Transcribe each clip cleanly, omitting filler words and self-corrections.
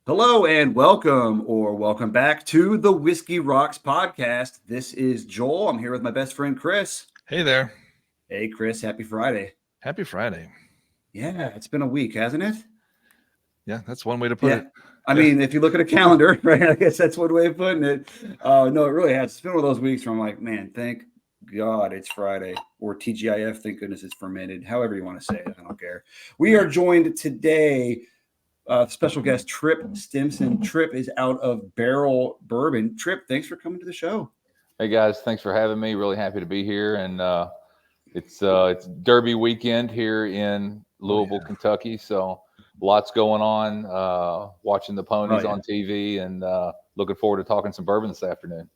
Hello and welcome back to the Whiskey Rocks podcast. This is Joel. I'm here with my best friend Chris. Hey there. Hey Chris, happy Friday. Happy Friday. Yeah, it's been a week, hasn't it? Yeah, that's one way to put it. I mean, if you look at a calendar, right, I guess that's one way of putting it. No, it really has. It's been one of those weeks where I'm like, man, thank God it's Friday, or TGIF, thank goodness it's fermented, however you want to say it. I don't care. We are joined today special guest Tripp Stimson. Tripp is out of Barrell Bourbon. Tripp, thanks for coming to the show. Hey guys, thanks for having me. Really happy to be here, and it's Derby weekend here in Louisville, Kentucky. So lots going on. Watching the ponies on TV, and looking forward to talking some bourbon this afternoon.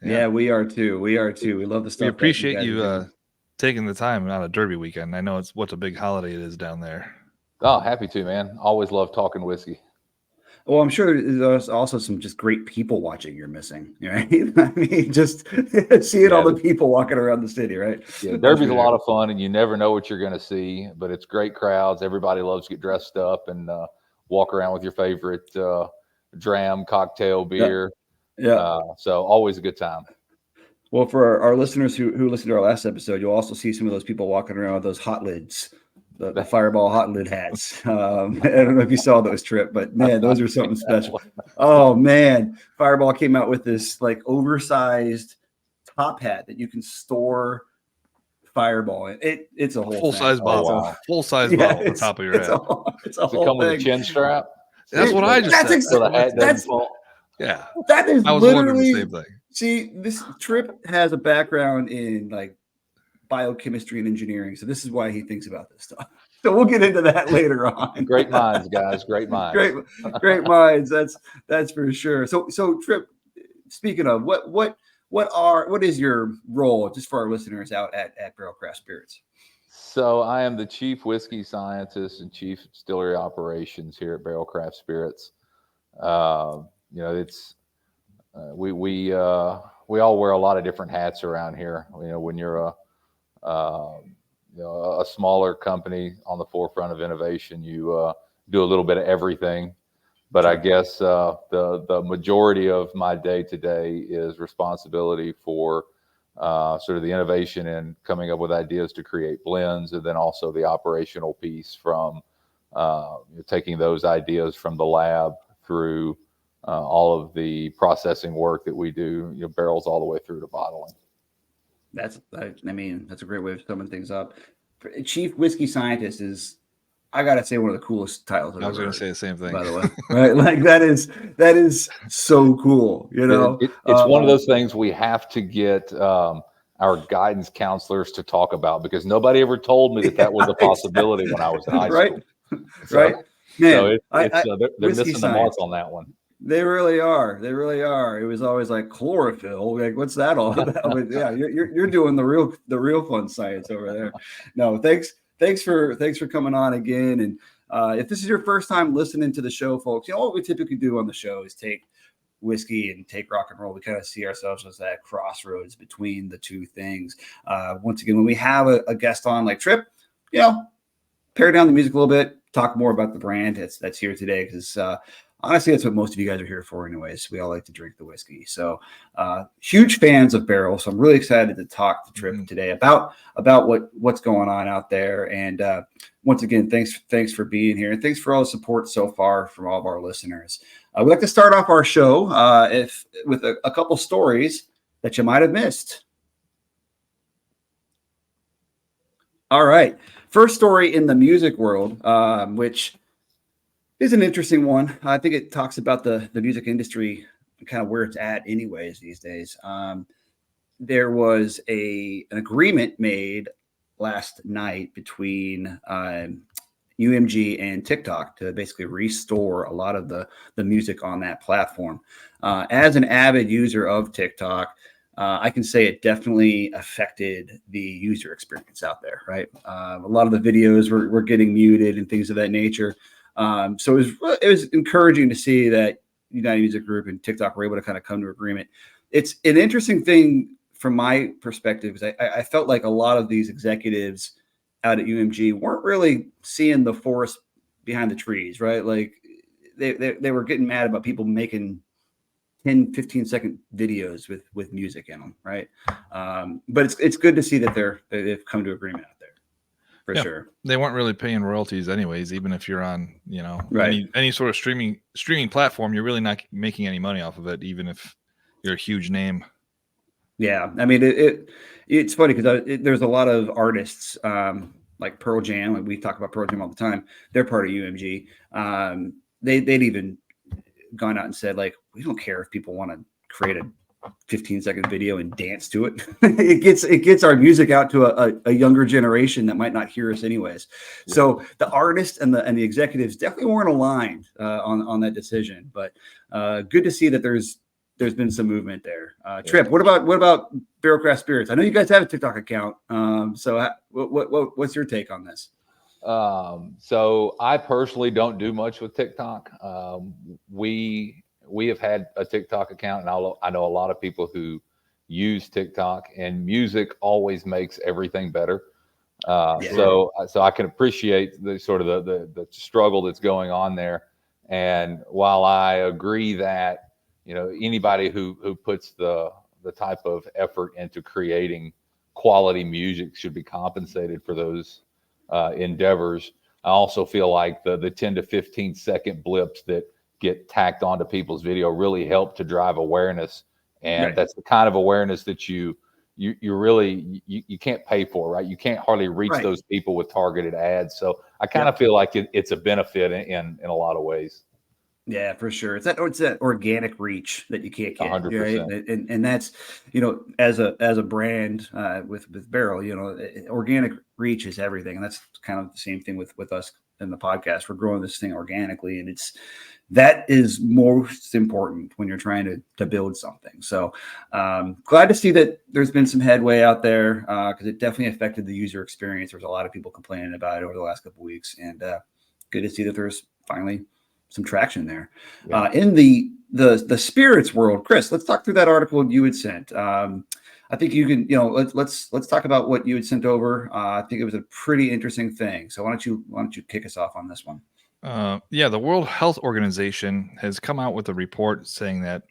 Yeah, we are too. We love the stuff. We appreciate you taking the time out of Derby weekend. I know what a big holiday it is down there. Oh, happy to, man. Always love talking whiskey. Well, I'm sure there's also some just great people watching you're missing, right? I mean, just seeing all the people walking around the city, right? Yeah, Derby's a lot of fun, and you never know what you're going to see, but it's great crowds. Everybody loves to get dressed up and walk around with your favorite dram, cocktail, beer. Yeah. So always a good time. Well, for our listeners who listened to our last episode, you'll also see some of those people walking around with those hot lids. The Fireball hot lid hats. I don't know if you saw those, Tripp, but man, those are something special. Oh man, Fireball came out with this like oversized top hat that you can store Fireball in. It's a whole full-size bottle. Full-size bottle at the top of your head. It's a whole come thing. with a chin strap. That's what I just said. So the hat doesn't fall. Yeah. That is I was literally wondering the same thing. See, this Tripp has a background in like biochemistry and engineering, so this is why he thinks about this stuff. So we'll get into that later on. Great minds, guys. Great minds. Great minds. That's for sure. So Tripp, speaking of what is your role, just for our listeners out at Barrell Craft Spirits? So I am the chief whiskey scientist and chief distillery operations here at Barrell Craft Spirits. It's we all wear a lot of different hats around here. When you're a smaller company on the forefront of innovation, you do a little bit of everything. But I guess the majority of my day to day is responsibility for sort of the innovation and coming up with ideas to create blends, and then also the operational piece from taking those ideas from the lab through all of the processing work that we do, barrels all the way through to bottling. That's a great way of summing things up. Chief whiskey scientist is, I gotta say, one of the coolest titles. I was going to say the same thing, by the way. Right? Like that is so cool. It's one of those things we have to get our guidance counselors to talk about, because nobody ever told me that was a possibility when I was in high school. Right? Man, they're missing the mark on that one. They really are. It was always like chlorophyll. Like, what's that all about? But yeah, you're doing the real fun science over there. No, thanks for coming on again. And if this is your first time listening to the show, folks, what we typically do on the show is take whiskey and take rock and roll. We kind of see ourselves as that crossroads between the two things. Once again, when we have a guest on like Tripp, pare down the music a little bit, talk more about the brand that's here today, because honestly, that's what most of you guys are here for anyways. We all like to drink the whiskey. So huge fans of Barrell. So I'm really excited to talk to Tripp today about what's going on out there. And once again, thanks for being here. And thanks for all the support so far from all of our listeners. We'd like to start off our show with a couple stories that you might have missed. All right. First story in the music world, which is an interesting one. I think it talks about the music industry, kind of where it's at anyways these days. There was an agreement made last night between UMG and TikTok to basically restore a lot of the music on that platform. As an avid user of TikTok, I can say it definitely affected the user experience out there, right? A lot of the videos were getting muted and things of that nature. So it was encouraging to see that United Music Group and TikTok were able to kind of come to agreement. It's an interesting thing from my perspective, because I felt like a lot of these executives out at UMG weren't really seeing the forest behind the trees, right? Like they were getting mad about people making 10, 15-second videos with music in them, right? But it's good to see that they've come to agreement out there, for sure. They weren't really paying royalties anyways, even if you're on, Right. any sort of streaming platform, you're really not making any money off of it, even if you're a huge name. Yeah, I mean it's funny because there's a lot of artists like Pearl Jam. Like we talk about Pearl Jam all the time. They're part of UMG. They'd even gone out and said, like, we don't care if people want to create a 15-second video and dance to it. it gets our music out to a younger generation that might not hear us anyways. Yeah. So the artists and the executives definitely weren't aligned on that decision. But good to see that there's been some movement there. Tripp, what about Barrel Craft Spirits? I know you guys have a TikTok account. So what's your take on this? So I personally don't do much with TikTok. We have had a TikTok account, and I know a lot of people who use TikTok, and music always makes everything better. So I can appreciate the sort of the struggle that's going on there. And while I agree that, anybody who puts the type of effort into creating quality music should be compensated for those endeavors, I also feel like the 10 to 15 second blips that get tacked onto people's video really help to drive awareness. And that's the kind of awareness that you really can't pay for, right? You can't hardly reach those people with targeted ads. So I kind of feel like it's a benefit in a lot Yeah, for sure. It's that organic reach that you can't get, 100%. Right? And that's, as a brand with Barrel, organic reach is everything. And that's kind of the same thing with us in the podcast. We're growing this thing organically, and that is most important when you're trying to build something. So glad to see that there's been some headway out there because it definitely affected the user experience. There's a lot of people complaining about it over the last couple of weeks, and good to see that there's finally some traction there. In the spirits world. Chris, let's talk through that article you had sent. I think you can, let's talk about what you had sent over. I think it was a pretty interesting thing. So why don't you kick us off on this one? The World Health Organization has come out with a report saying that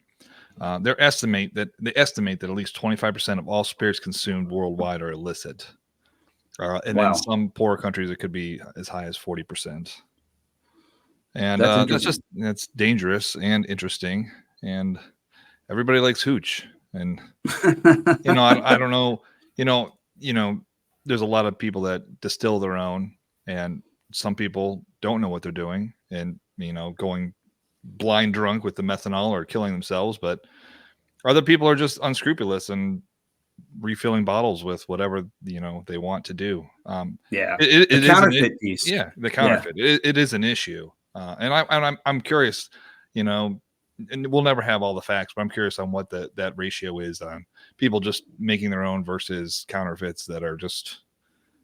they estimate that at least 25% of all spirits consumed worldwide are illicit. And in some poorer countries, it could be as high as 40%. And that's dangerous and interesting. And everybody likes hooch. And I don't know. There's a lot of people that distill their own, and some people don't know what they're doing, and going blind drunk with the methanol or killing themselves. But other people are just unscrupulous and refilling bottles with whatever they want to do. The counterfeit piece. Yeah, the counterfeit. Yeah. It is an issue. And I'm curious, and we'll never have all the facts, but I'm curious on what that ratio is on people just making their own versus counterfeits that are just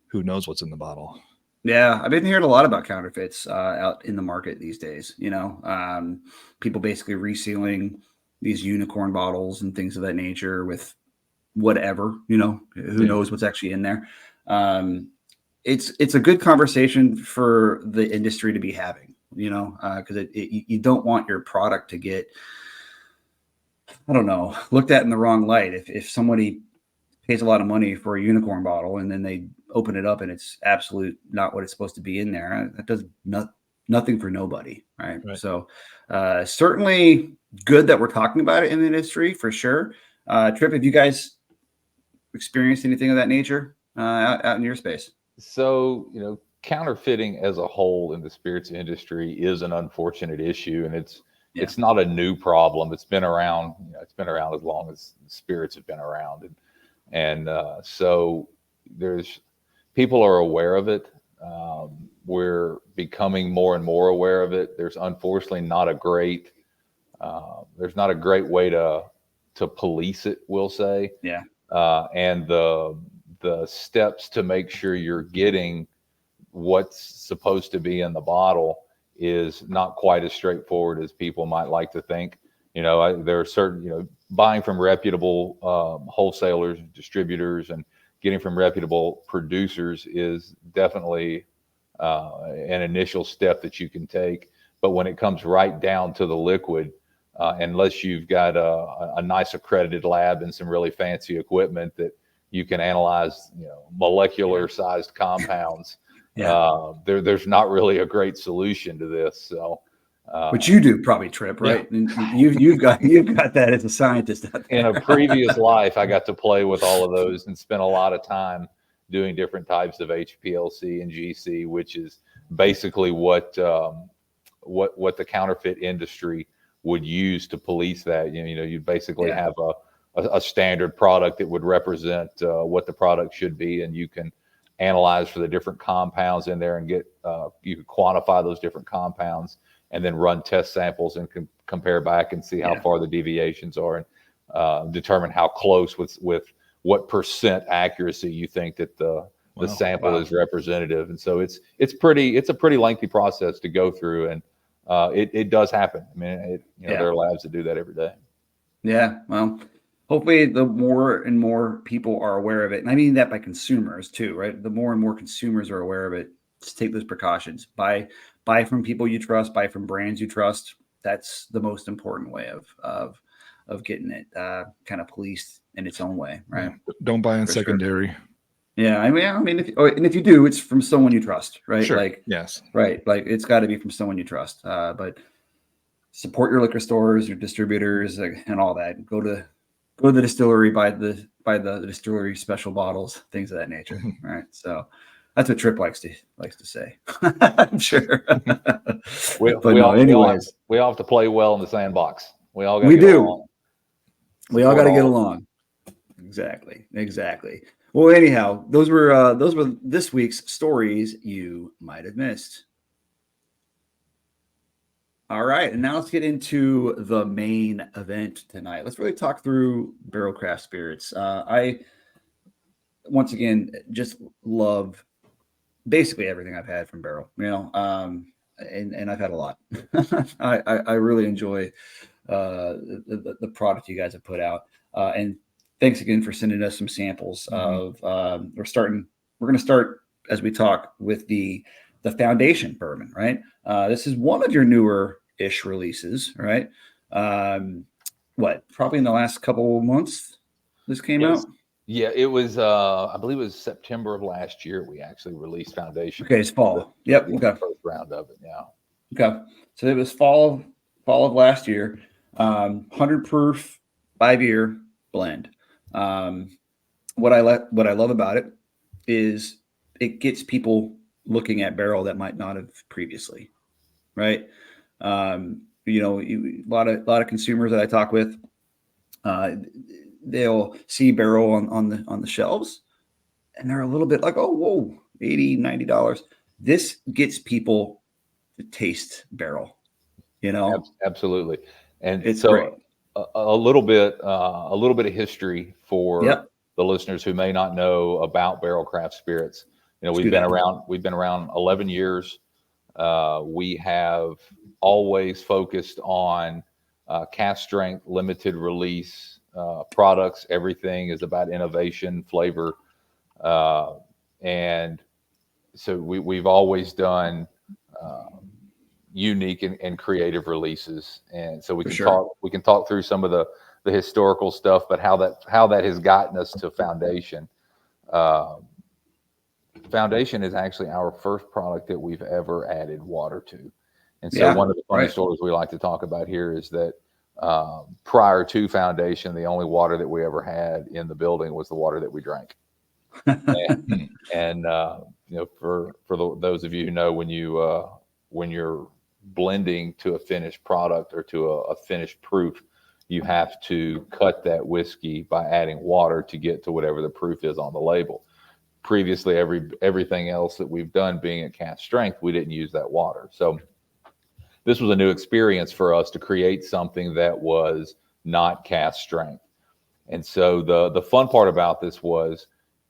who knows what's in the bottle. Yeah, I've been hearing a lot about counterfeits out in the market these days. People basically resealing these unicorn bottles and things of that nature with whatever, who knows what's actually in there. It's a good conversation for the industry to be having. Because you don't want your product to get, I don't know, looked at in the wrong light. If somebody pays a lot of money for a unicorn bottle and then they open it up and it's absolute not what it's supposed to be in there, that does nothing for nobody, right? So certainly good that we're talking about it in the industry for sure. Tripp, have you guys experienced anything of that nature out in your space? So, counterfeiting as a whole in the spirits industry is an unfortunate issue, and it's not a new problem. It's been around. It's been around as long as spirits have been around, and so there's people are aware of it. We're becoming more and more aware of it. There's unfortunately not a great way to police it, we'll say. Yeah. And the steps to make sure you're getting what's supposed to be in the bottle is not quite as straightforward as people might like to think. There are certain, buying from reputable wholesalers, distributors, and getting from reputable producers is definitely an initial step that you can take. but when it comes right down to the liquid, unless you've got a nice accredited lab and some really fancy equipment that you can analyze, molecular sized compounds, there's not really a great solution to this. So, which you do probably, Tripp, right? And you've got that as a scientist out there. In a previous life, I got to play with all of those and spent a lot of time doing different types of HPLC and GC, which is basically what the counterfeit industry would use to police that. You'd basically have a standard product that would represent what the product should be, and you can analyze for the different compounds in there and get you can quantify those different compounds and then run test samples and compare back and see how far the deviations are, and determine how close with what percent accuracy you think that the sample is representative. And so it's a pretty lengthy process to go through, and it does happen. I mean, there are labs that do that every day. Yeah. Well, hopefully the more and more people are aware of it. And I mean that by consumers too, right? The more and more consumers are aware of it, just take those precautions. Buy from people you trust, buy from brands you trust. That's the most important way of getting it kind of policed in its own way, right? Don't buy in secondary. Sure. Yeah, I mean, if you do, it's from someone you trust, right? Sure. Like, yes, right. Like, it's got to be from someone you trust. But support your liquor stores, your distributors, and all that. Go to the distillery, buy the distillery special bottles, things of that nature. Right. So that's what Tripp likes to say. I'm sure. We all have to play well in the sandbox. We all got to get along. We all got to get along. Exactly. Well, anyhow, those were this week's stories you might have missed. All right, and now let's get into the main event tonight. Let's really talk through Barrell Craft Spirits. I once again just love basically everything I've had from Barrell. And I've had a lot. I really enjoy the product you guys have put out, and thanks again for sending us some samples of. We're going to start as we talk with the Foundation bourbon, right? This is one of your newer-ish releases, right? Probably in the last couple of months this came out? Yeah, it was, I believe it was September of last year we actually released Foundation. Okay, it's fall. Yep. Okay. First round of it, yeah. Okay. So it was fall of last year. 100 proof, 5-year blend. What I love about it is it gets people looking at Barrell that might not have previously, right? A lot of consumers that I talk with, they'll see Barrell on the shelves, and they're a little bit like, oh, whoa, $80, $90. This gets people to taste Barrell, Absolutely. And it's so great. a little bit of history for the listeners who may not know about Barrell Craft Spirits. We've been around 11 years. We have always focused on cask strength, limited release products. Everything is about innovation, flavor, and so we've always done unique and creative releases. And so we can talk through some of the historical stuff, but how that has gotten us to Foundation. Foundation is actually our first product that we've ever added water to. And so one of the funny stories we like to talk about here is that prior to Foundation, the only water that we ever had in the building was the water that we drank. and for those of you who know, when you're blending to a finished product or to a finished proof, you have to cut that whiskey by adding water to get to whatever the proof is on the label. Previously, everything else that we've done being at cask strength, we didn't use that water. So this was a new experience for us to create something that was not cask strength. And so the fun part about this was,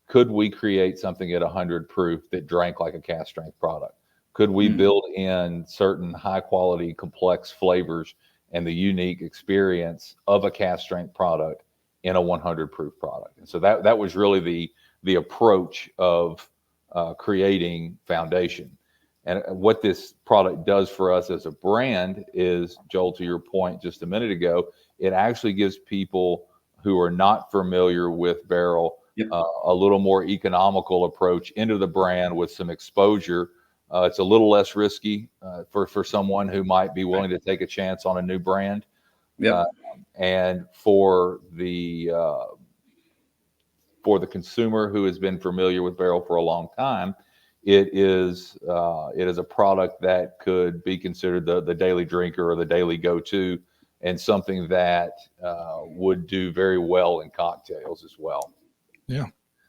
could we create something at 100 proof that drank like a cask strength product? Could we build in certain high quality, complex flavors and the unique experience of a cask strength product in a 100 proof product? And so that was really the approach of creating Foundation. And what this product does for us as a brand is, Joel, to your point just a minute ago, it actually gives people who are not familiar with Barrell a little more economical approach into the brand with some exposure. It's a little less risky for someone who might be willing to take a chance on a new brand. And for the consumer who has been familiar with Barrell for a long time, it is a product that could be considered the daily drinker or the daily go-to, and something that would do very well in cocktails as well. Yeah.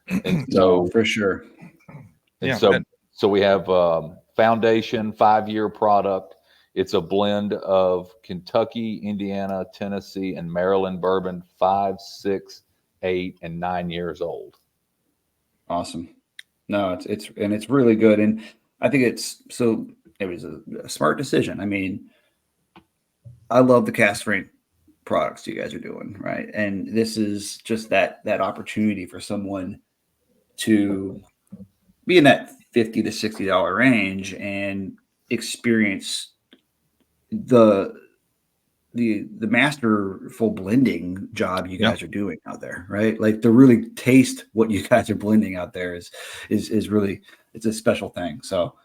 And so, no, for sure. And so we have Foundation 5-year product. It's a blend of Kentucky, Indiana, Tennessee, and Maryland bourbon, 5, 6, 8, and 9 years old. Awesome. No, it's really good. And I think it was a smart decision. I mean, I love the cask strength products you guys are doing, right? And this is just that opportunity for someone to be in that $50 to $60 range and experience the masterful blending job you guys are doing out there, right? Like to really taste what you guys are blending out there is really, it's a special thing. So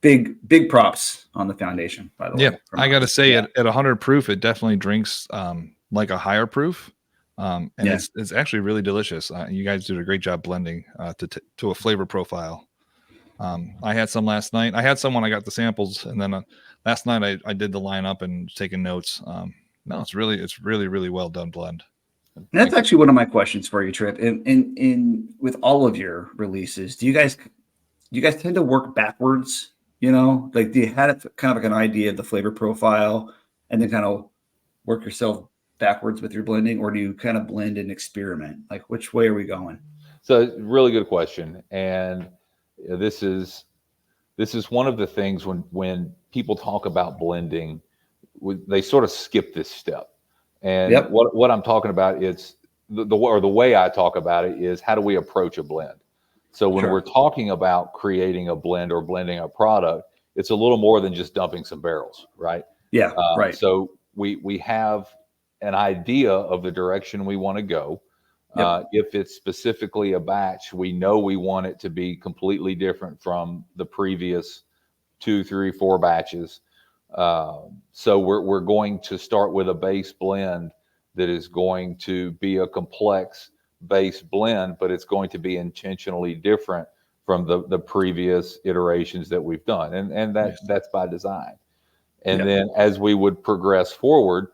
big props on the Foundation, by the way. Yeah, I got to say, at 100 proof, it definitely drinks like a higher proof, and it's actually really delicious. You guys did a great job blending to a flavor profile. I had some last night. I had some when I got the samples, and then last night I did the lineup and taking notes. No, it's really well done blend. And that's actually one of my questions for you, Tripp. In with all of your releases, do you guys tend to work backwards? You know, like do you have kind of like an idea of the flavor profile and then kind of work yourself backwards with your blending, or do you kind of blend and experiment? Like which way are we going? So really good question. And this is one of the things when people talk about blending, they sort of skip this step. And what I'm talking about is the way I talk about it is, how do we approach a blend? So when we're talking about creating a blend or blending a product, it's a little more than just dumping some barrels, right? Yeah, right. So we have an idea of the direction we want to go. If it's specifically a batch, we know we want it to be completely different from the previous 2, 3, 4 batches. So we're going to start with a base blend that is going to be a complex base blend, but it's going to be intentionally different from the previous iterations that we've done. And that's by design. And then as we would progress forward,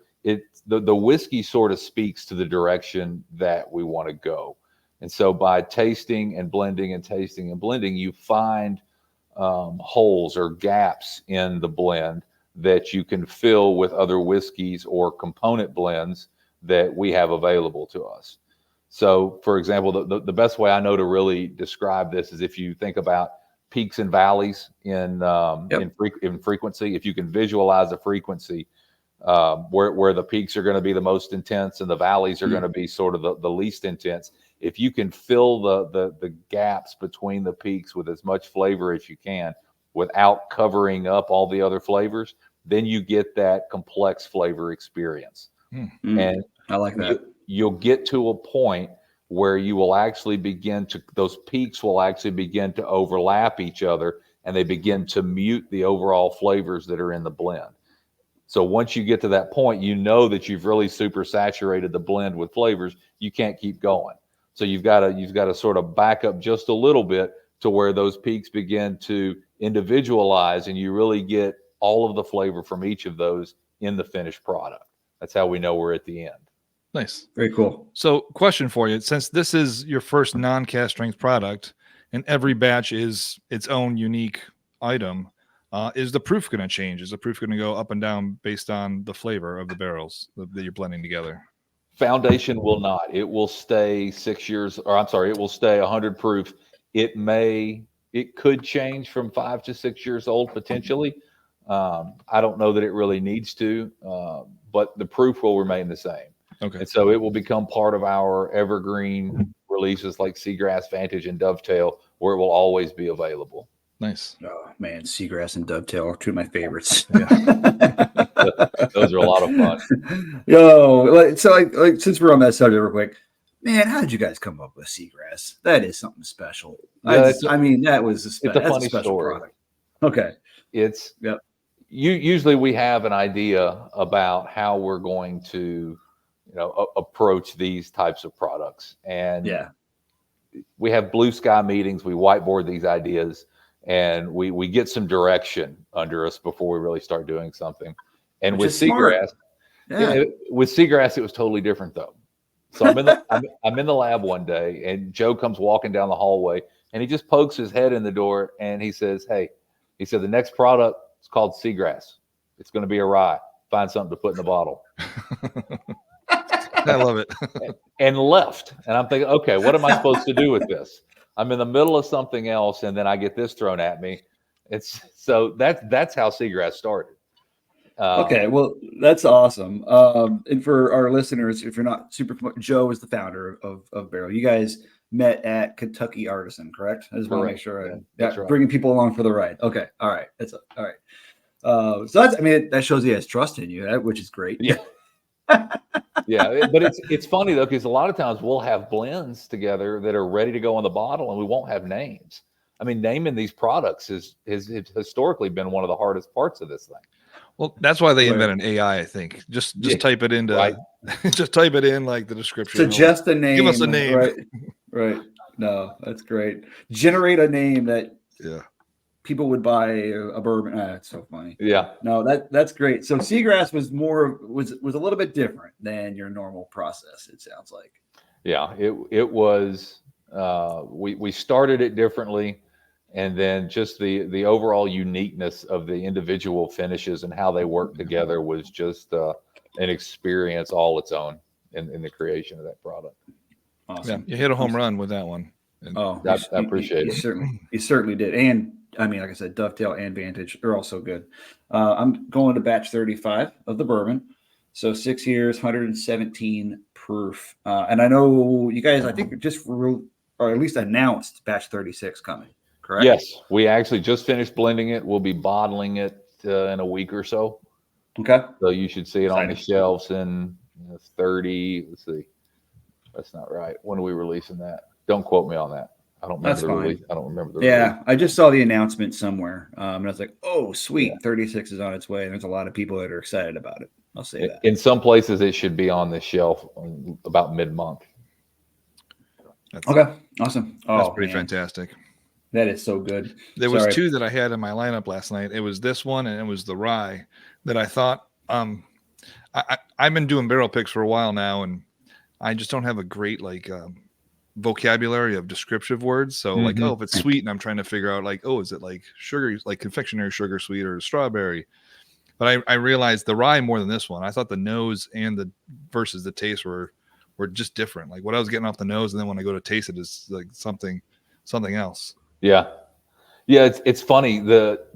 the whiskey sort of speaks to the direction that we want to go. And so by tasting and blending and tasting and blending, you find holes or gaps in the blend that you can fill with other whiskeys or component blends that we have available to us. So, for example, the best way I know to really describe this is if you think about peaks and valleys in frequency. If you can visualize a frequency where the peaks are going to be the most intense and the valleys are going to be sort of the least intense, if you can fill the gaps between the peaks with as much flavor as you can without covering up all the other flavors, then you get that complex flavor experience. And I like that. You'll get to a point where you will actually those peaks will actually begin to overlap each other, and they begin to mute the overall flavors that are in the blend. So once you get to that point, you know that you've really super saturated the blend with flavors. You can't keep going. So you've got to sort of back up just a little bit to where those peaks begin to individualize, and you really get all of the flavor from each of those in the finished product. That's how we know we're at the end. Nice. Very cool. So question for you, since this is your first non-cask strength product and every batch is its own unique item, is the proof going to change? Is the proof going to go up and down based on the flavor of the barrels that you're blending together? Foundation will not. It will stay 6 years, or I'm sorry, it will stay 100 proof. It could change from 5 to 6 years old potentially. I don't know that it really needs to, but the proof will remain the same. Okay. And so it will become part of our evergreen releases like Seagrass, Vantage, and Dovetail, where it will always be available. Nice. Oh man, Seagrass and Dovetail are two of my favorites. Those are a lot of fun. Like since we're on that subject real quick, man, how did you guys come up with Seagrass? That is something special. Yeah, I mean, that was it's a that's funny special story. product. Okay. It's Yep. Usually we have an idea about how we're going to, approach these types of products, and Yeah. we have blue sky meetings. We whiteboard these ideas, and we get some direction under us before we really start doing something. And Which with is smart. Seagrass, Yeah. with Seagrass, it was totally different though. So I'm in the lab one day, and Joe comes walking down the hallway, and he just pokes his head in the door, and he says, "Hey," he said, "the next product is called Seagrass. It's going to be a rye. Find something to put in the bottle." I love it. And left. And I'm thinking, okay, what am I supposed to do with this? I'm in the middle of something else, and then I get this thrown at me. That's how Seagrass started. Okay, well, that's awesome. And for our listeners, if you're not super, Joe is the founder of Barrell. You guys met at Kentucky Artisan, correct? I just want to make sure. That's right. Bringing people along for the ride. Okay, all right, all right. So that shows he has trust in you, which is great. Yeah. Yeah, but it's funny though, because a lot of times we'll have blends together that are ready to go on the bottle, and we won't have names. I mean, naming these products has historically been one of the hardest parts of this thing. Well, that's why they invented AI, I think. Just type it into right. Just type it in like the description. Suggest a name. Give us a name. Right. No, that's great. Generate a name that people would buy a bourbon. It's so funny. Yeah. No, that's great. So Seagrass was a little bit different than your normal process, it sounds like. Yeah, it was we started it differently, and then just the overall uniqueness of the individual finishes and how they work together was just an experience all its own in the creation of that product. Awesome. Yeah, you hit a home run with that one. And I appreciate it. You certainly did. And I mean, like I said, Dovetail and Vantage are also good. I'm going to batch 35 of the bourbon. So 6 years, 117 proof. And I know you guys, I think just or at least announced batch 36 coming, correct? Yes, we actually just finished blending it. We'll be bottling it in a week or so. Okay. So you should see it on the shelves in 30. Let's see. That's not right. When are we releasing that? Don't quote me on that. I don't remember the release. I don't remember the release. I just saw the announcement somewhere. And I was like, oh, sweet. 36 is on its way. And there's a lot of people that are excited about it. I'll say that. In some places, it should be on the shelf about mid-month. Okay. Awesome. That's pretty fantastic. That is so good. There was two that I had in my lineup last night. It was this one and it was the rye that I thought I've been doing barrel picks for a while now, and I just don't have a great vocabulary of descriptive words. So if it's sweet and I'm trying to figure out is it like sugar, like confectionery sugar sweet or strawberry? But I realized the rye more than this one. I thought the nose and versus the taste were just different. Like what I was getting off the nose, and then when I go to taste it is like something else. Yeah. It's funny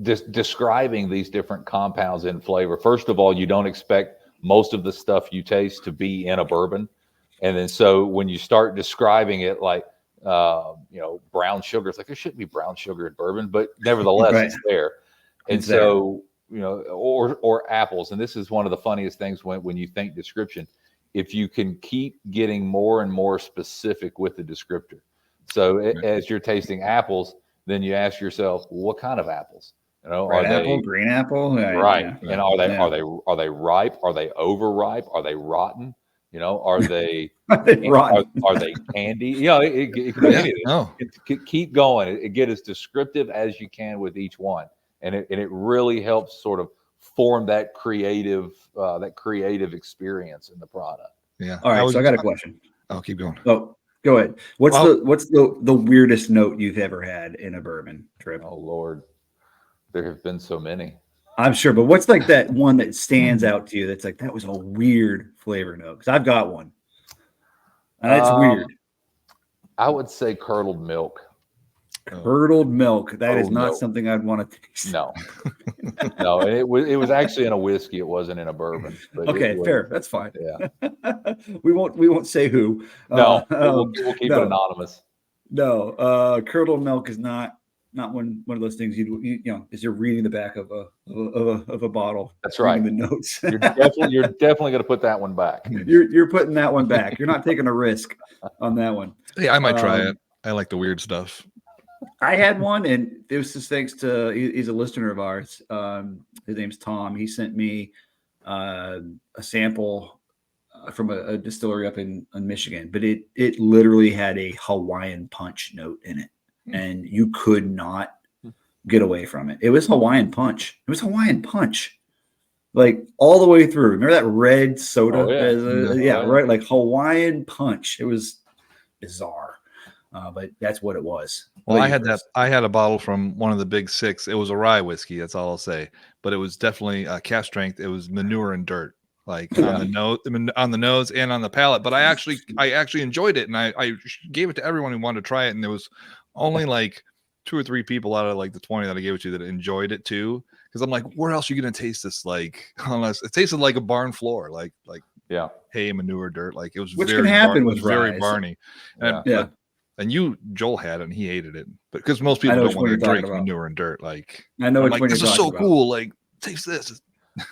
describing these different compounds in flavor. First of all, you don't expect most of the stuff you taste to be in a bourbon. And then so when you start describing it like, brown sugar, it's like there shouldn't be brown sugar in bourbon, but nevertheless, it's there. And it's so, or apples. And this is one of the funniest things when you think description, if you can keep getting more and more specific with the descriptor. So as you're tasting apples, then you ask yourself, well, what kind of apples? Red apple, green apple, right? Yeah. And are they ripe? Are they overripe? Are they rotten? Are they rotten? Are they candy? It can be anything. No. Keep going. Get as descriptive as you can with each one, and it really helps sort of form that creative experience in the product. Yeah. All right. So I got a question. I'll keep going. Oh, go ahead. What's the weirdest note you've ever had in a bourbon, Tripp? Oh Lord, there have been so many. I'm sure, but what's like that one that stands out to you that's like that was a weird flavor note? Because I've got one, and it's weird. I would say curdled milk. Curdled milk. That is not something I'd want to taste. No, no. It was actually in a whiskey. It wasn't in a burdon. But okay, fair. That's fine. Yeah. we won't say who. No, we'll keep it anonymous. No, curdled milk is not not one of those things you know, as you're reading the back of a bottle. That's right. Reading the notes. You're definitely going to put that one back. You're putting that one back. You're not taking a risk on that one. Hey, I might try it. I like the weird stuff. I had one, and it was just thanks to he's a listener of ours. His name's Tom. He sent me a sample from a distillery up in Michigan, but it literally had a Hawaiian punch note in it, and you could not get away from it. It was Hawaiian punch. It was Hawaiian punch, like all the way through. Remember that red soda? Oh, yeah. Right, like Hawaiian punch. It was bizarre, but that's what it was. Well, I had a bottle from one of the big six. It was a rye whiskey. That's all I'll say. But it was definitely cask strength. It was manure and dirt, like on the nose and on the palate. But I actually enjoyed it, and I gave it to everyone who wanted to try it. And there was only like 2 or 3 people out of like the 20 that I gave it to that enjoyed it too. Because I'm like, where else are you gonna taste this? Like, unless it tasted like a barn floor, like hay, manure, dirt. Like it was Which can happen with very rye, barny. Yeah. And Joel had it and he hated it, but because most people don't want to drink manure and dirt. Like, I know, like, this is so cool. Like, taste this.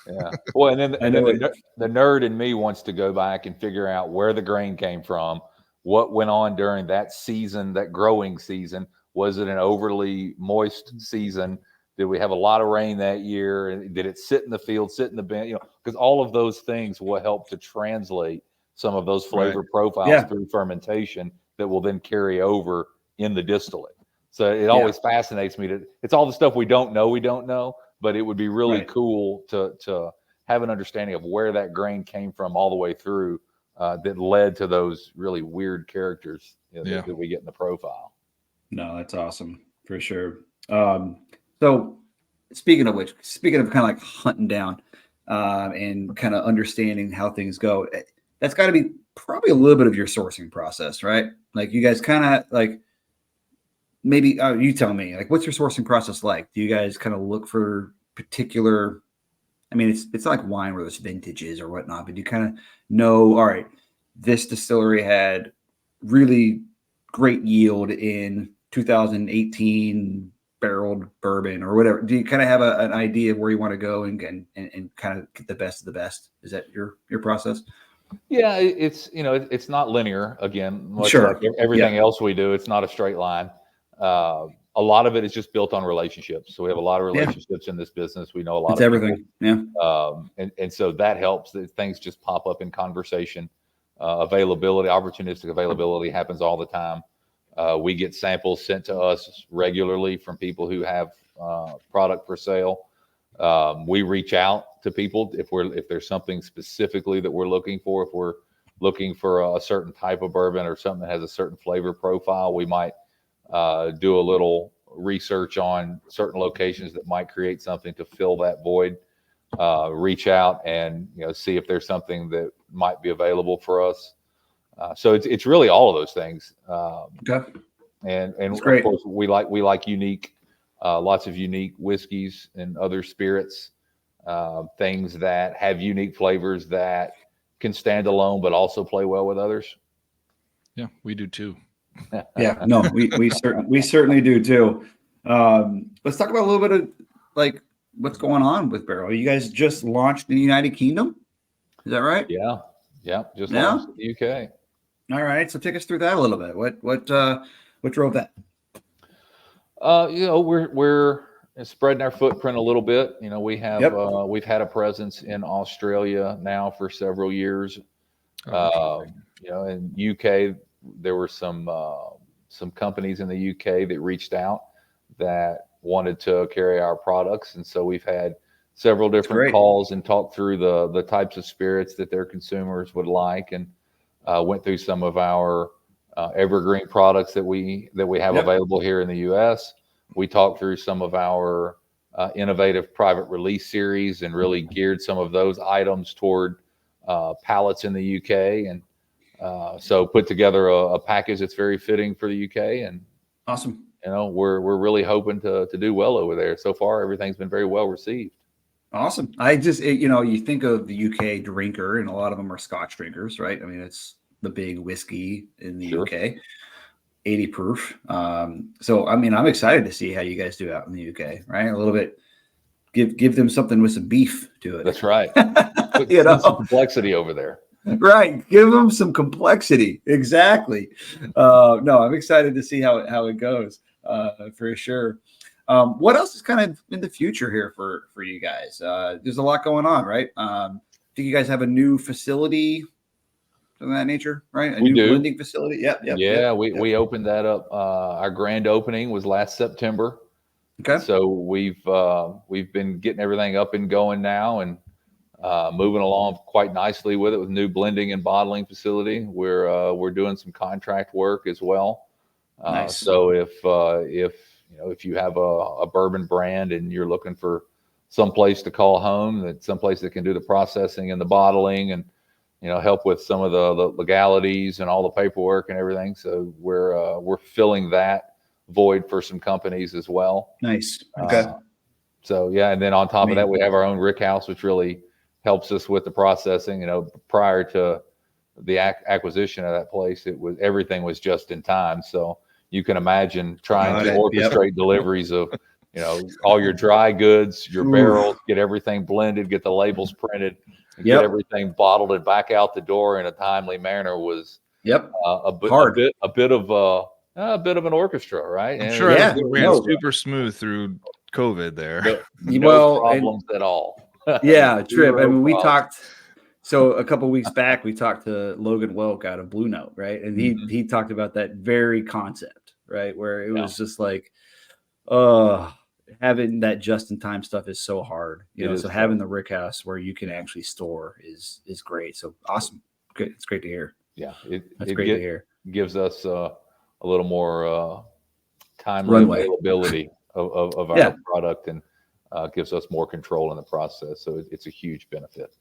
Yeah. Well, and then the nerd in me wants to go back and figure out where the grain came from, what went on during that season, that growing season. Was it an overly moist season? Did we have a lot of rain that year? Did it sit in the field, sit in the bin? You know, because all of those things will help to translate some of those flavor profiles through fermentation that will then carry over in the distillate. So it always fascinates me it's all the stuff we don't know, but it would be really cool to have an understanding of where that grain came from all the way through that led to those really weird characters that we get in the profile. No, that's awesome for sure. So speaking of kind of like hunting down and kind of understanding how things go, that's got to be probably a little bit of your sourcing process, right? Like you guys kind of like, maybe you tell me, like, what's your sourcing process like? Do you guys kind of look for particular, I mean, it's not like wine where there's vintages or whatnot, but you kind of know, all right, this distillery had really great yield in 2018 barreled bourbon or whatever. Do you kind of have an idea of where you want to go and kind of get the best of the best? Is that your process? Yeah, it's not linear. Again, much like everything else we do, it's not a straight line. A lot of it is just built on relationships. So we have a lot of relationships in this business. We know a lot of everything. People. And so that helps. That things just pop up in conversation. Availability, opportunistic availability happens all the time. We get samples sent to us regularly from people who have product for sale. We reach out to people if there's something specifically that we're looking for. If we're looking for a certain type of bourbon or something that has a certain flavor profile, we might do a little research on certain locations that might create something to fill that void. Reach out and see if there's something that might be available for us. So it's really all of those things. And of course we like unique, lots of unique whiskeys and other spirits, things that have unique flavors that can stand alone but also play well with others. Yeah, we do too. Yeah, no, we certainly do too. Let's talk about a little bit of like what's going on with Barrell. You guys just launched in the United Kingdom, is that right? Yeah, just launched in the UK. All right, so take us through that a little bit. What drove that? We're spreading our footprint a little bit. We have we've had a presence in Australia now for several years. In UK, there were some companies in the UK that reached out that wanted to carry our products, and so we've had several different calls and talked through the types of spirits that their consumers would like, and went through some of our evergreen products that we have available here in the US. We talked through some of our innovative private release series and really geared some of those items toward palates in the UK, and so put together a package that's very fitting for the UK. And awesome. We're really hoping to do well over there. So far, everything's been very well received. Awesome. I just, you think of the UK drinker, and a lot of them are Scotch drinkers, right? I mean, it's the big whiskey in the UK. 80 proof. So I mean, I'm excited to see how you guys do out in the UK, right? A little bit, give them something with some beef to it. That's right. Put You know, some complexity over there. right? Give them some complexity. Exactly. No, I'm excited to see how it goes, for sure. What else is kind of in the future here for you guys? There's a lot going on, right? I think you guys have a new facility of that nature, right? A We new do. blending facility. Yep. Yeah, we opened that up. Our grand opening was last September. Okay. So we've been getting everything up and going now, and moving along quite nicely with it, with new blending and bottling facility. We're doing some contract work as well. Nice. So if you have a bourbon brand and you're looking for some place to call home, that someplace that can do the processing and the bottling, and help with some of the legalities and all the paperwork and everything. So we're filling that void for some companies as well. Nice. Okay. So yeah, and then on top of that, we have our own rick house, which really helps us with the processing. Prior to the acquisition of that place, everything was just in time. So you can imagine trying to orchestrate deliveries of all your dry goods, your barrels, get everything blended, get the labels printed, and get everything bottled and back out the door in a timely manner was a bit of an orchestra, right? I'm sure it ran super smooth through COVID there. No problems at all. Yeah, Tripp. I mean, we talked. So a couple of weeks back, we talked to Logan Welk out of Blue Note, right? And he talked about that very concept, right? Where it was just like, having that just-in-time stuff is so hard, So having the rick house where you can actually store is great. So awesome. Good. It's great to hear. Yeah, that's great to hear. Gives us a little more timely availability of our product, and gives us more control in the process. So it's a huge benefit.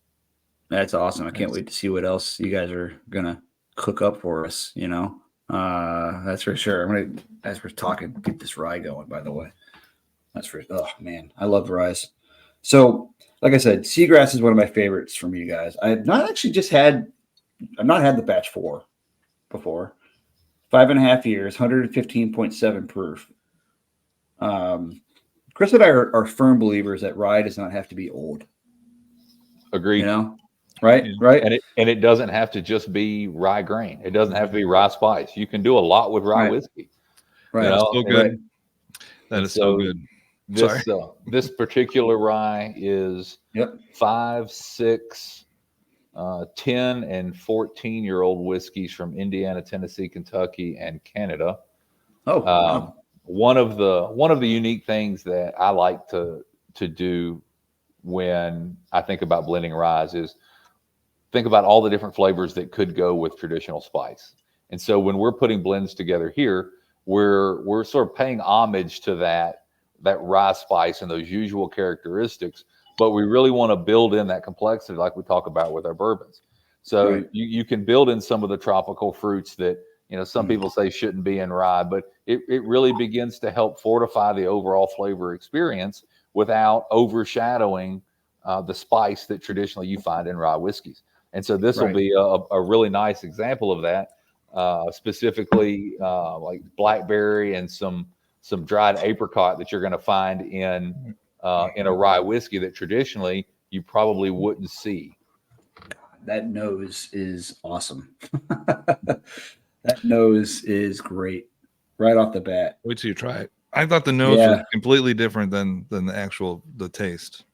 That's awesome. I can't wait to see what else you guys are gonna cook up for us. That's for sure. I'm gonna, as we're talking, get this rye going. By the way, oh man, I love ryes. So, like I said, Seagrass is one of my favorites from you guys. I've not had the batch 4 before. 5.5 years, 115.7 proof. Chris and I are firm believers that rye does not have to be old. Agreed. Right. And it doesn't have to just be rye grain. It doesn't have to be rye spice. You can do a lot with rye whiskey. Right. That's so good. That is so good. This particular rye is 5, 6, 10, and 14-year-old whiskeys from Indiana, Tennessee, Kentucky, and Canada. Wow. One of the unique things that I like to do when I think about blending ryes is think about all the different flavors that could go with traditional spice. And so when we're putting blends together here, we're sort of paying homage to that rye spice and those usual characteristics, but we really want to build in that complexity like we talk about with our bourbons. So you can build in some of the tropical fruits that some people say shouldn't be in rye, but it really begins to help fortify the overall flavor experience without overshadowing the spice that traditionally you find in rye whiskeys. And so this will be a really nice example of that, specifically like blackberry and some dried apricot that you're going to find in a rye whiskey that traditionally you probably wouldn't see. That nose is awesome. That nose is great right off the bat. Wait till you try it. I thought the nose was completely different than the taste.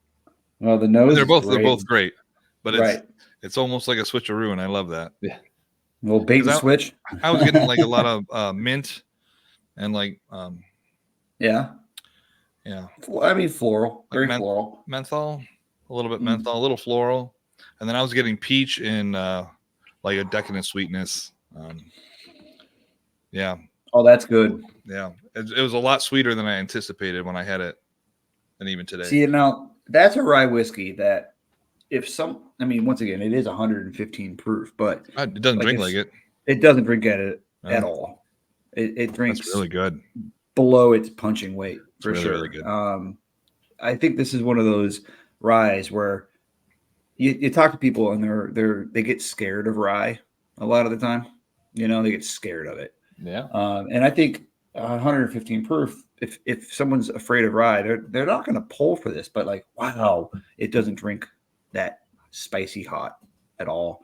Well, the nose. They're both great, but it's almost like a switcheroo, and I love that. Yeah, a little bait and switch. I was getting like a lot of mint and like yeah. I mean floral, like very floral, menthol, a little bit menthol, a little floral, and then I was getting peach and like a decadent sweetness. Oh, that's good. Yeah, it was a lot sweeter than I anticipated when I had it, and even today. See, now that's a rye whiskey that once again, it is 115 proof, but it doesn't drink like it. It doesn't drink at all. It drinks really good below its punching weight for really, sure. Really good. I think this is one of those ryes where you talk to people and they get scared of rye a lot of the time. They get scared of it. Yeah. And I think 115 proof, if someone's afraid of rye, they're not going to pull for this, but like, wow, it doesn't drink that spicy hot at all.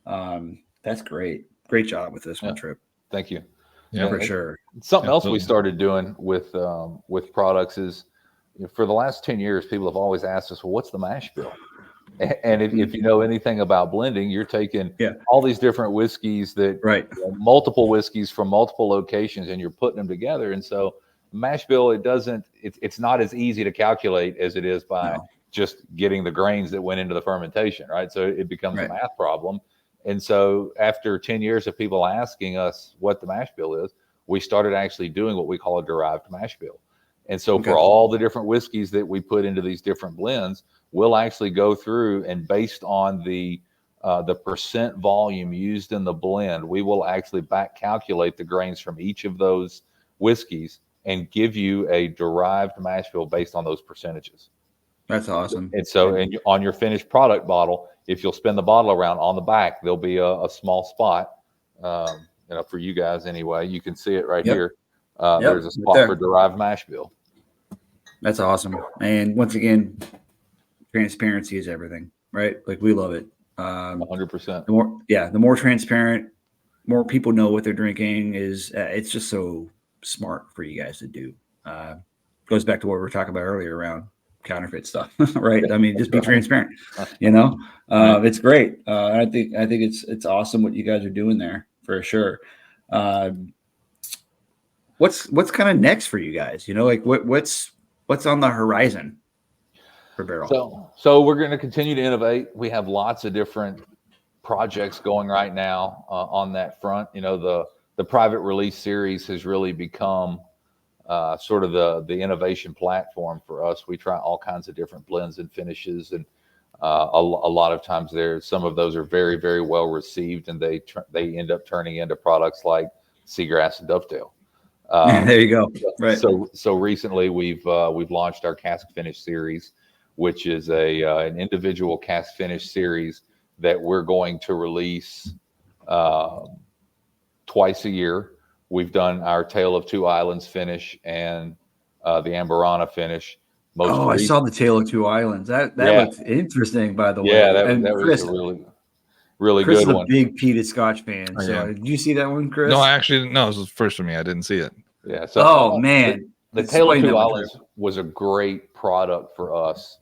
That's great. Great job with this one, Tripp. Thank you. Yeah, For sure. Something else we Absolutely. started doing with products is, for the last 10 years, people have always asked us, well, what's the mash bill? And if you know anything about blending, you're taking all these different whiskeys that Right. multiple whiskeys from multiple locations, and you're putting them together. And so mash bill, it's not as easy to calculate as it is by just getting the grains that went into the fermentation, right? So it becomes a math problem. And so after 10 years of people asking us what the mash bill is, we started actually doing what we call a derived mash bill. And so for all the different whiskeys that we put into these different blends, we'll actually go through, and based on the percent volume used in the blend, we will actually back calculate the grains from each of those whiskeys and give you a derived mash bill based on those percentages. That's awesome. And so, and on your finished product bottle, if you'll spin the bottle around, on the back, there'll be a small spot, for you guys anyway. You can see it right here. There's a spot for derived mash bill. That's awesome. And once again, transparency is everything, right? Like, we love it. 100%. The more transparent, more people know what they're drinking is. It's just so smart for you guys to do. Goes back to what we were talking about earlier around counterfeit stuff, right? I mean, just be transparent. It's great. I think it's awesome what you guys are doing there, for sure. What's kind of next for you guys? Like what's on the horizon for Barrell? So we're going to continue to innovate. We have lots of different projects going right now on that front. The private release series has really become sort of the innovation platform for us. We try all kinds of different blends and finishes, and a lot of times some of those are very, very well received, and they end up turning into products like Seagrass and Dovetail. There you go. Right. So recently we've launched our cask finish series, which is an individual cask finish series that we're going to release twice a year. We've done our Tale of Two Islands finish and the Amberana finish. I saw the Tale of Two Islands. That looks interesting, by the way. Yeah, that was a really Chris good is one. a big Peated Scotch fan. So did you see that one, Chris? No, actually, no. It was the first for me. I didn't see it. Yeah. So, man, the Tale of Two Islands was a great product for us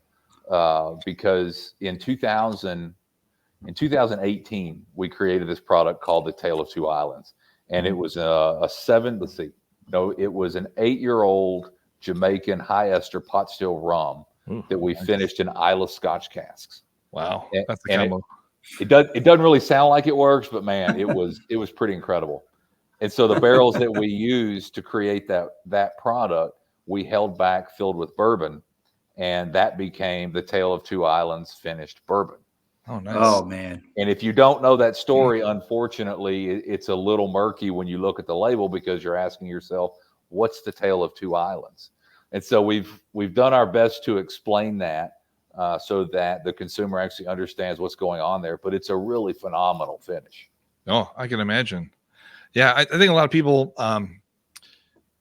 because in 2018 we created this product called the Tale of Two Islands, and it was it was an 8-year-old Jamaican high ester pot still rum that we finished in Isla Scotch casks. Wow, that's the combo. It doesn't really sound like it works, but man, it was pretty incredible. And so the barrels that we used to create that product, we held back filled with bourbon, and that became the Tale of Two Islands finished bourbon. Oh, nice. Oh, man. And if you don't know that story, unfortunately, it's a little murky when you look at the label, because you're asking yourself, what's the Tale of Two Islands? And so we've done our best to explain that so that the consumer actually understands what's going on there. But it's a really phenomenal finish. Oh, I can imagine. Yeah, I think a lot of people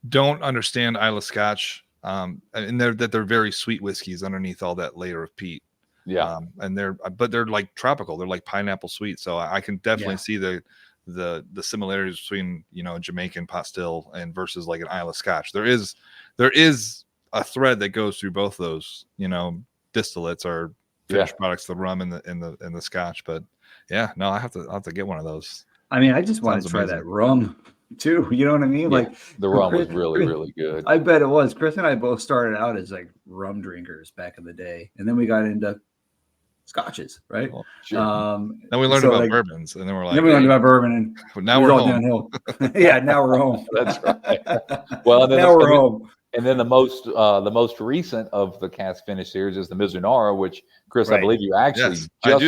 don't understand Isla Scotch, and they're very sweet whiskeys underneath all that layer of peat. Yeah, and they're like tropical. They're like pineapple sweet. So I can definitely see the similarities between Jamaican pot still and versus like an Isla Scotch. There is a thread that goes through both those distillates or finished products, the rum and the Scotch. But yeah, no, I'll have to get one of those. I mean, I just want to try that rum too. You know what I mean? Yeah, like the rum was really good. I bet it was. Chris and I both started out as like rum drinkers back in the day, and then we got into scotches, right? Well, sure. Then we learned about bourbons, and then we're like, learned about bourbon, and now we're all home. Downhill. Yeah, now we're home. That's right. Well, now we're home. And then the most recent of the cask finish series is the Mizunara, which Chris, I believe you actually just got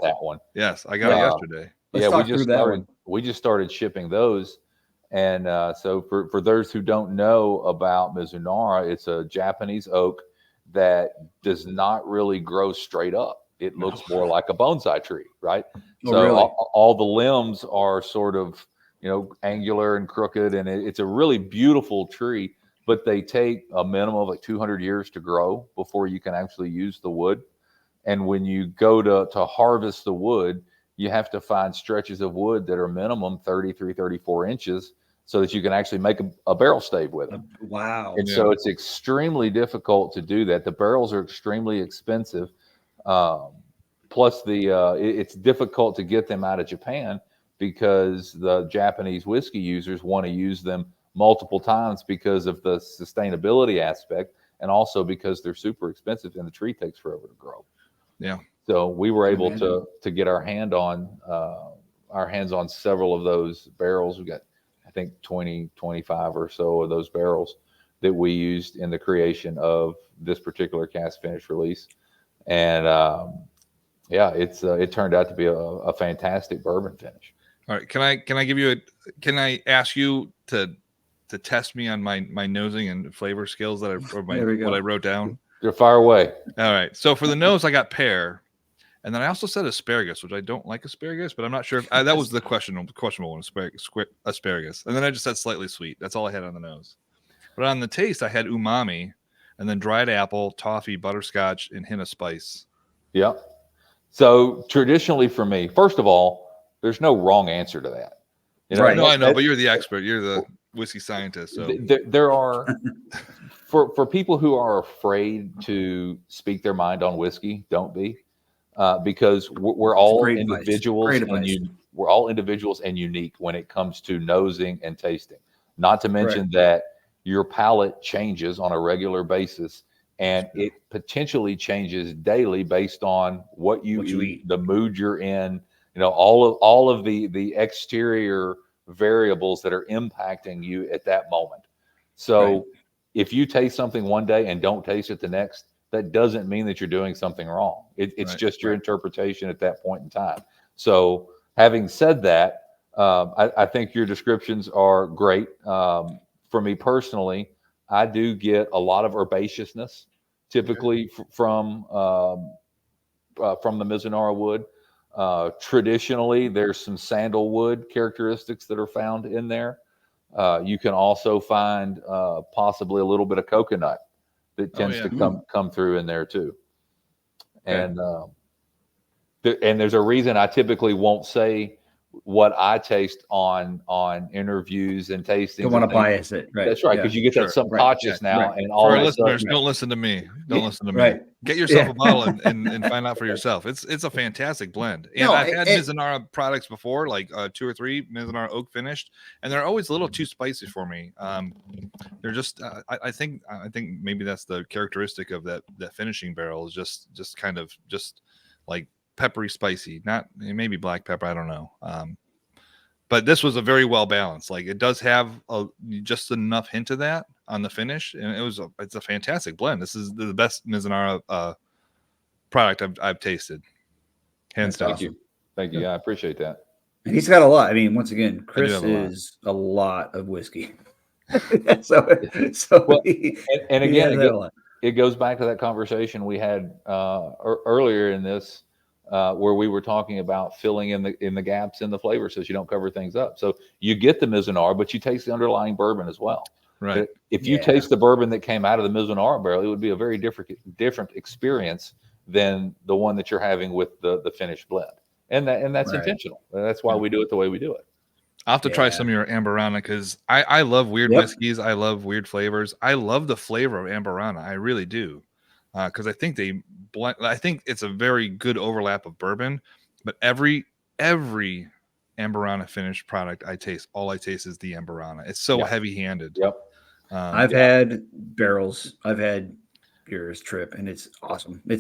that one. Yes, I got it yesterday. We just started shipping those. And so for those who don't know about Mizunara, it's a Japanese oak that does not really grow straight up. It looks more like a bonsai tree, right? Really? all the limbs are sort of angular and crooked, and it's a really beautiful tree. But they take a minimum of like 200 years to grow before you can actually use the wood. And when you go to harvest the wood, you have to find stretches of wood that are minimum 33, 34 inches so that you can actually make a barrel stave with it. Wow. And so it's extremely difficult to do that. The barrels are extremely expensive. Plus it's difficult to get them out of Japan because the Japanese whiskey users want to use them multiple times because of the sustainability aspect, and also because they're super expensive and the tree takes forever to grow. Yeah. So we were able to get our hands on several of those barrels. We got, I think, 25 or so of those barrels that we used in the creation of this particular cast finish release. And it turned out to be a fantastic bourbon finish. All right. Can I ask you to test me on my nosing and flavor skills what I wrote down? You're far away. All right. So for the nose, I got pear. And then I also said asparagus, which I don't like asparagus, but I'm not sure if that was the questionable one, asparagus. And then I just said slightly sweet. That's all I had on the nose. But on the taste, I had umami, and then dried apple, toffee, butterscotch, and hint of spice. Yep. So traditionally for me, first of all, there's no wrong answer to that. Right. No, I know, but you're the expert. You're the whiskey scientist. So there are for people who are afraid to speak their mind on whiskey, don't be. Because we're all individuals we're all individuals and unique when it comes to nosing and tasting. Not to mention that your palate changes on a regular basis, and it potentially changes daily based on what you eat, the mood you're in, all of the exterior variables that are impacting you at that moment. So if you taste something one day and don't taste it the next, that doesn't mean that you're doing something wrong. It's just your interpretation at that point in time. So having said that, I think your descriptions are great. For me personally, I do get a lot of herbaceousness, typically from the Mizunara wood. Traditionally, there's some sandalwood characteristics that are found in there. You can also find possibly a little bit of coconut that tends to come through in there too. And and there's a reason I typically won't say what I taste on interviews and tastings. Don't want to bias it, right? That's right, because you get that subconscious now, and all our listeners don't listen to me. Don't listen to me. Get yourself a bottle and find out for yourself. It's a fantastic blend. And I've had Mizunara products before, like 2 or 3 Mizunara oak finished, and they're always a little too spicy for me. They're just I think maybe that's the characteristic of that finishing barrel is just kind of just like peppery spicy, not maybe black pepper, I don't know. But this was a very well balanced. Like it does have just enough hint of that on the finish, and it's a fantastic blend. This is the best Mizunara product I've tasted, hands down. Thank you. Yeah, I appreciate that. And he's got a lot. I mean, once again, Chris is a lot of whiskey. so it goes back to that conversation we had earlier in this. Where we were talking about filling in the gaps in the flavor so you don't cover things up. So you get the Mizunara, but you taste the underlying bourbon as well. Right. If you taste the bourbon that came out of the Mizunara barrel, it would be a very different experience than the one that you're having with the finished blend. And that's intentional. That's why we do it the way we do it. I'll have to try some of your Amberana because I love weird whiskeys. I love weird flavors. I love the flavor of Amberana. I really do. Because I think I think it's a very good overlap of bourbon, but every Amberana finished product all I taste is the Amberana. It's so heavy-handed. Yep. I've had barrels. I've had yours, Tripp, and it's awesome. It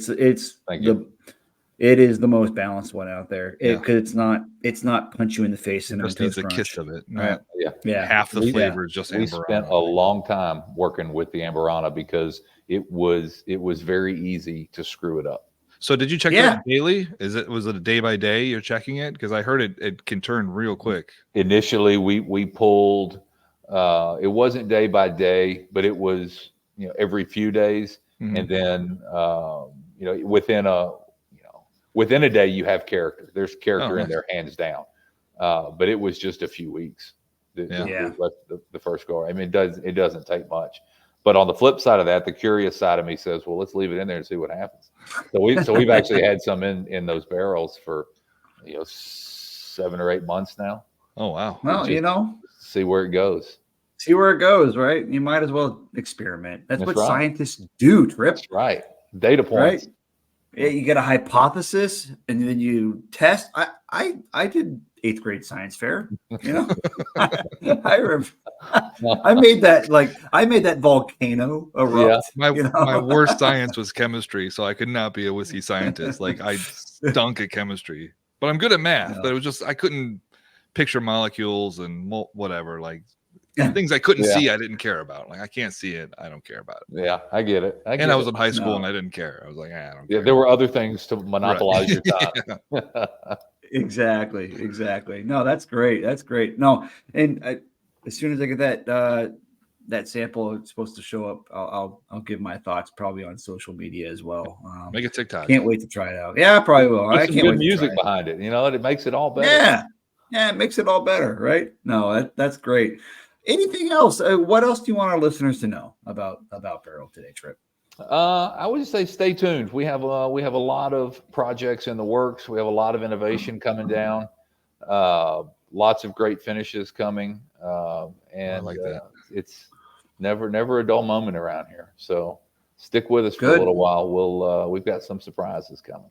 is the most balanced one out there because it's not punch you in the face and just needs a kiss of it. Right? Half the flavor is just Amberana. We spent a long time working with the Amberana because it was very easy to screw it up. So did you check that daily? Was it a day by day you're checking it? Because I heard it can turn real quick. Initially, we pulled. It wasn't day by day, but it was every few days, and then within a day you have character. There's character in there, hands down. but it was just a few weeks. Yeah. The first go. I mean, it doesn't take much. But on the flip side of that, the curious side of me says, well, let's leave it in there and see what happens. So we've actually had some in those barrels for 7 or 8 months now. Oh wow. Well, See where it goes. See where it goes, right? You might as well experiment. That's what right. scientists do, Tripp. That's right. Data points. Right? Yeah, you get a hypothesis and then you test. I did 8th grade science fair. I remember. I made that volcano erupt. My worst science was chemistry, so I could not be a whiskey scientist. Like I stunk at chemistry, but I'm good at math. But it was just I couldn't picture molecules and whatever. Like things I couldn't see, I didn't care about. Like I can't see it, I don't care about it. Yeah, I get it. I was in high school and I didn't care. I was like, I don't care. There were other things to monopolize your time. Exactly. No, that's great. No, and as soon as I get that sample, it's supposed to show up. I'll give my thoughts probably on social media as well. Make a TikTok. Can't wait to try it out. Yeah, I probably will. Put some good music behind it. It makes it all better. Yeah, it makes it all better, right? No, that's great. Anything else? What else do you want our listeners to know about Barrell today, Tripp? I would just say stay tuned. We have a lot of projects in the works. We have a lot of innovation coming down. Lots of great finishes coming. And I like that. It's never a dull moment around here. So stick with us for a little while. We've got some surprises coming.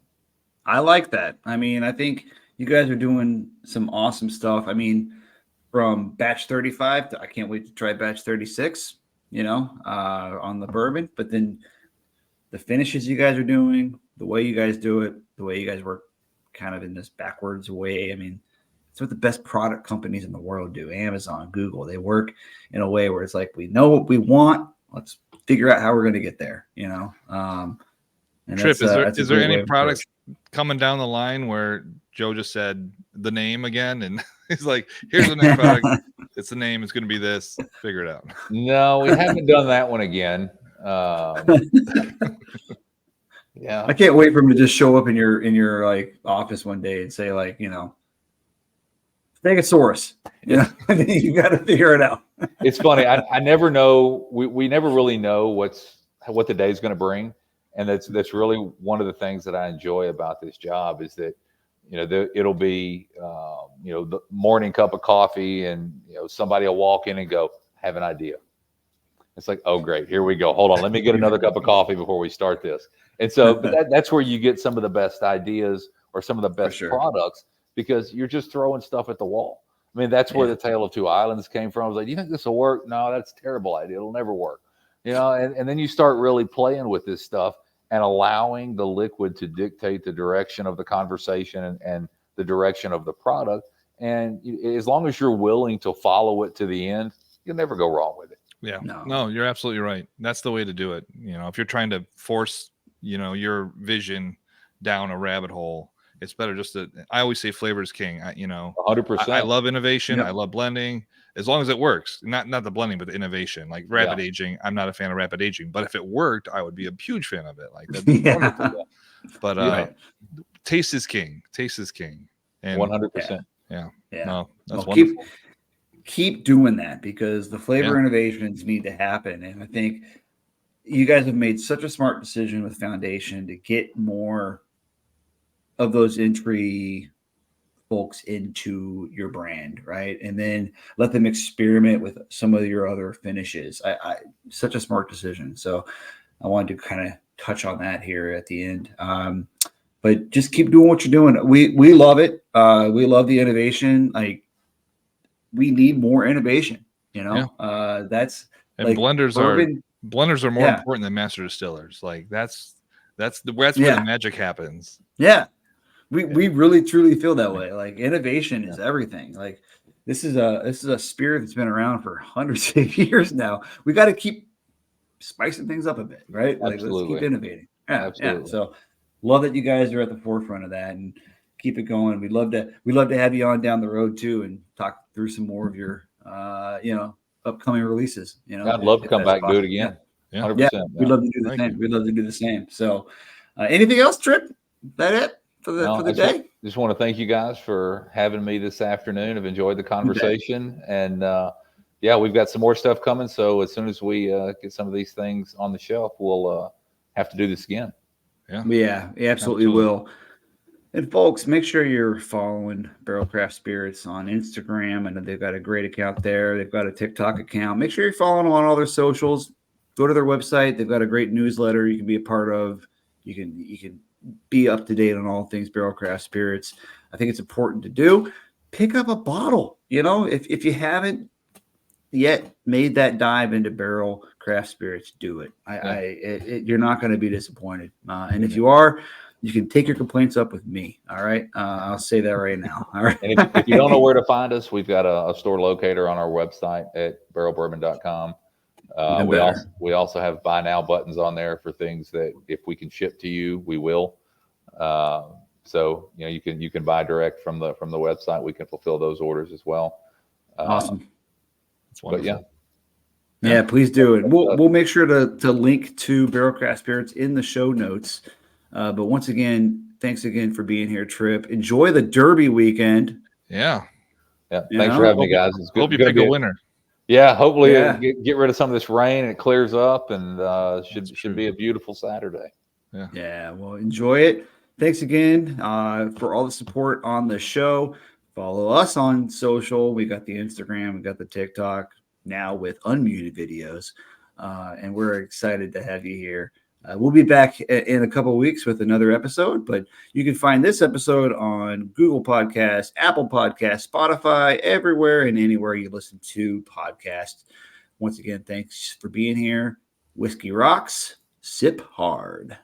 I like that. I mean, I think you guys are doing some awesome stuff. I mean, from batch 35 to I can't wait to try batch 36, on the bourbon, but then the finishes you guys are doing, the way you guys do it, the way you guys work kind of in this backwards way. I mean, it's what the best product companies in the world do. Amazon, Google, they work in a way where it's like, we know what we want. Let's figure out how we're going to get there, And Tripp, is there any products coming down the line where Joe just said the name again and he's like, here's the next product. It's the name. It's going to be this. Figure it out. No, we haven't done that one again. Yeah, I can't wait for him to just show up in your like office one day and say like, Stegosaurus. You got to figure it out. It's funny. I never know. We never really know what the day's going to bring, and that's really one of the things that I enjoy about this job is that it'll be the morning cup of coffee, and somebody will walk in and go, I have an idea. It's like, oh great, here we go. Hold on, let me get another cup of coffee before we start this. And so that's where you get some of the best ideas or some of the best products, because you're just throwing stuff at the wall. I mean, that's where the Tale of Two Islands came from. I was like, do you think this will work? No, that's a terrible idea. It'll never work. And then you start really playing with this stuff and allowing the liquid to dictate the direction of the conversation and the direction of the product. And as long as you're willing to follow it to the end, you'll never go wrong with it. Yeah, no, you're absolutely right. That's the way to do it. If you're trying to force, your vision down a rabbit hole, it's better just to, I always say flavor is king. 100%. I love innovation. I love blending as long as it works. Not the blending, but the innovation, like rapid aging. I'm not a fan of rapid aging, but if it worked, I would be a huge fan of it. Like that'd be wonderful. But taste is king. Taste is king. And 100%. Yeah. No, that's wonderful. Keep doing that, because the flavor innovations need to happen. And I think you guys have made such a smart decision with Foundation to get more of those entry folks into your brand, right? And then let them experiment with some of your other finishes. Such a smart decision. So I wanted to kind of touch on that here at the end. But just keep doing what you're doing. We love it. We love the innovation. Like, we need more innovation, that's and like blenders are more important than master distillers. Like that's where the magic happens. Yeah. We really truly feel that way. Like innovation is everything. Like this is a spirit that's been around for hundreds of years now. We got to keep spicing things up a bit, right? Like let's keep innovating. Yeah, absolutely. Yeah. So love that you guys are at the forefront of that and keep it going. We'd love to have you on down the road too and talk through some more of your upcoming releases. I'd love to come back and do it again. Yeah. 100%. Yeah. We'd love to do the same. We'd love to do the same. So anything else, Tripp? Is that it for the day? just want to thank you guys for having me this afternoon. I've enjoyed the conversation, and yeah, we've got some more stuff coming. So as soon as we get some of these things on the shelf, we'll have to do this again. Yeah, absolutely will. And folks, make sure you're following Barrel Craft Spirits on Instagram. I know they've got a great account there. They've got a TikTok account. Make sure you're following them on all their socials. Go to their website. They've got a great newsletter you can be a part of. You can be up to date on all things Barrel Craft Spirits. I think it's important to do. Pick up a bottle. You know, if you haven't yet made that dive into Barrel Craft Spirits, do it. You're not going to be disappointed. And if you are, you can take your complaints up with me. All right. I'll say that right now. All right. And if you don't know where to find us, we've got a store locator on our website at barrelbourbon.com. We also have buy now buttons on there for things that if we can ship to you, we will. So you can buy direct from the website. We can fulfill those orders as well. Awesome. That's wonderful. But yeah, please do it. We'll make sure to link to Barrel Craft Spirits in the show notes. But once again, thanks again for being here, Tripp. Enjoy the Derby weekend. Yeah. Thanks for having me, guys. It's good. Hope you pick a winner. Yeah, hopefully get rid of some of this rain and it clears up, and should be a beautiful Saturday. Yeah. Well, enjoy it. Thanks again for all the support on the show. Follow us on social. We got the Instagram, we got the TikTok now with unmuted videos, and we're excited to have you here. We'll be back in a couple of weeks with another episode, but you can find this episode on Google Podcasts, Apple Podcasts, Spotify, everywhere and anywhere you listen to podcasts. Once again, thanks for being here. Whiskey rocks. Sip hard.